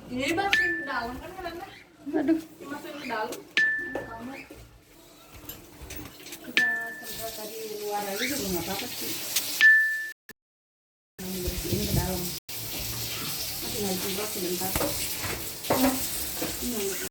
Ini masukin ke dalam kan karena Aduh. dimasukin ke dalam. Kamu Kita semprot tadi luar aja juga nggak apa-apa sih. Yang bersihin ke dalam. Tinggal semprot sebentar.